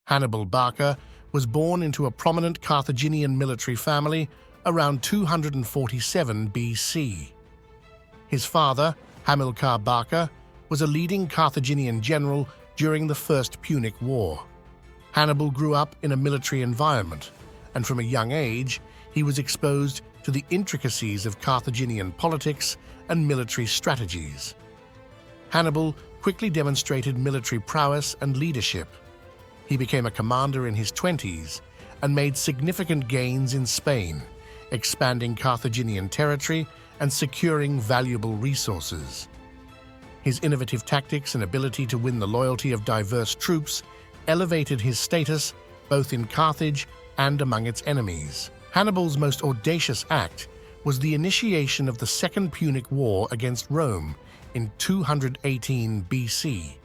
Hannibal Barca was born into a prominent Carthaginian military family around 247 BC. His father, Hamilcar Barca, was a leading Carthaginian general during the First Punic War. Hannibal grew up in a military environment, and from a young age, he was exposed to the intricacies of Carthaginian politics and military strategies. Hannibal quickly demonstrated military prowess and leadership. He became a commander in his 20s and made significant gains in Spain, expanding Carthaginian territory and securing valuable resources. His innovative tactics and ability to win the loyalty of diverse troops elevated his status both in Carthage and among its enemies. Hannibal's most audacious act was the initiation of the Second Punic War against Rome in 218 BC.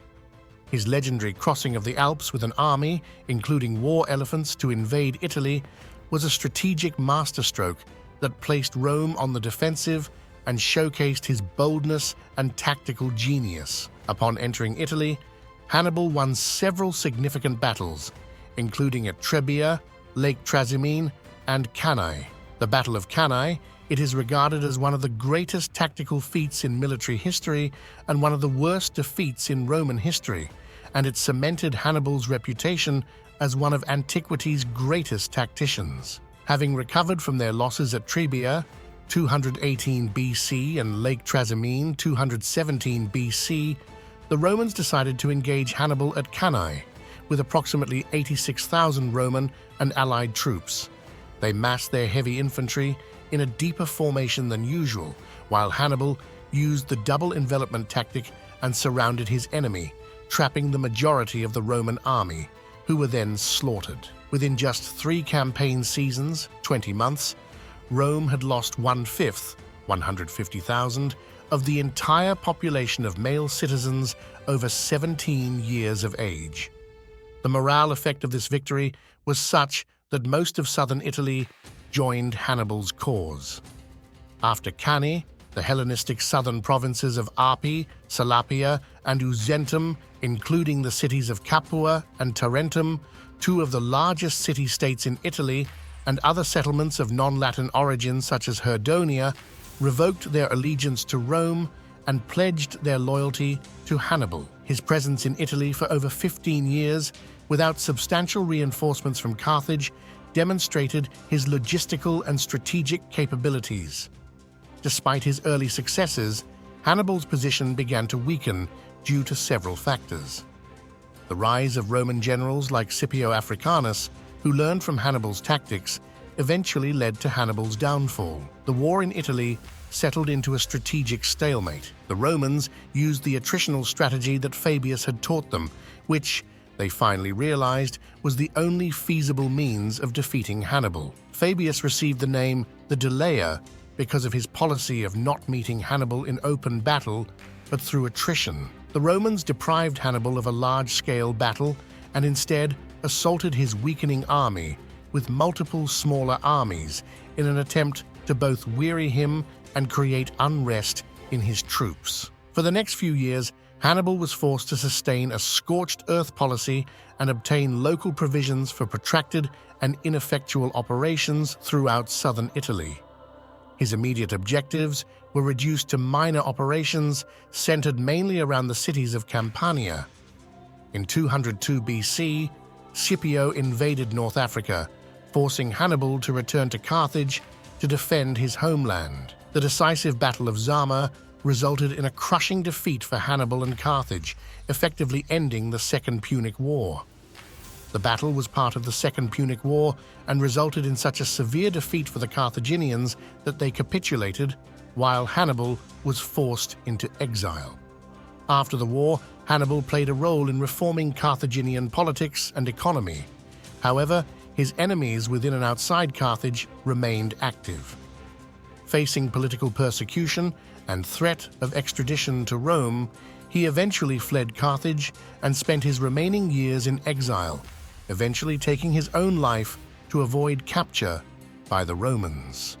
His legendary crossing of the Alps with an army, including war elephants, to invade Italy was a strategic masterstroke that placed Rome on the defensive and showcased his boldness and tactical genius. Upon entering Italy, Hannibal won several significant battles, including at Trebia, Lake Trasimene, and Cannae. The Battle of Cannae, it is regarded as one of the greatest tactical feats in military history and one of the worst defeats in Roman history, and it cemented Hannibal's reputation as one of antiquity's greatest tacticians. Having recovered from their losses at Trebia, 218 BC, and Lake Trasimene, 217 BC, the Romans decided to engage Hannibal at Cannae, with approximately 86,000 Roman and allied troops. They massed their heavy infantry in a deeper formation than usual, while Hannibal used the double envelopment tactic and surrounded his enemy, trapping the majority of the Roman army, who were then slaughtered. Within just 3 campaign seasons, 20 months, Rome had lost 1/5, 150,000, of the entire population of male citizens over 17 years of age. The morale effect of this victory was such that most of southern Italy joined Hannibal's cause. After Cannae, the Hellenistic southern provinces of Arpi, Salapia, and Uzentum, including the cities of Capua and Tarentum, 2 of the largest city-states in Italy, and other settlements of non-Latin origin such as Herdonia, revoked their allegiance to Rome and pledged their loyalty to Hannibal. His presence in Italy for over 15 years, without substantial reinforcements from Carthage, demonstrated his logistical and strategic capabilities. Despite his early successes, Hannibal's position began to weaken due to several factors. The rise of Roman generals like Scipio Africanus, who learned from Hannibal's tactics, eventually led to Hannibal's downfall. The war in Italy settled into a strategic stalemate. The Romans used the attritional strategy that Fabius had taught them, which, they finally realized, was the only feasible means of defeating Hannibal. Fabius received the name the Delayer because of his policy of not meeting Hannibal in open battle, but through attrition. The Romans deprived Hannibal of a large-scale battle and instead assaulted his weakening army with multiple smaller armies in an attempt to both weary him and create unrest in his troops. For the next few years, Hannibal was forced to sustain a scorched earth policy and obtain local provisions for protracted and ineffectual operations throughout southern Italy. His immediate objectives were reduced to minor operations centered mainly around the cities of Campania. In 202 BC, Scipio invaded North Africa, forcing Hannibal to return to Carthage to defend his homeland. The decisive Battle of Zama resulted in a crushing defeat for Hannibal and Carthage, effectively ending the Second Punic War. The battle was part of the Second Punic War and resulted in such a severe defeat for the Carthaginians that they capitulated, while Hannibal was forced into exile. After the war, Hannibal played a role in reforming Carthaginian politics and economy. However, his enemies within and outside Carthage remained active. Facing political persecution and threat of extradition to Rome, he eventually fled Carthage and spent his remaining years in exile, eventually taking his own life to avoid capture by the Romans.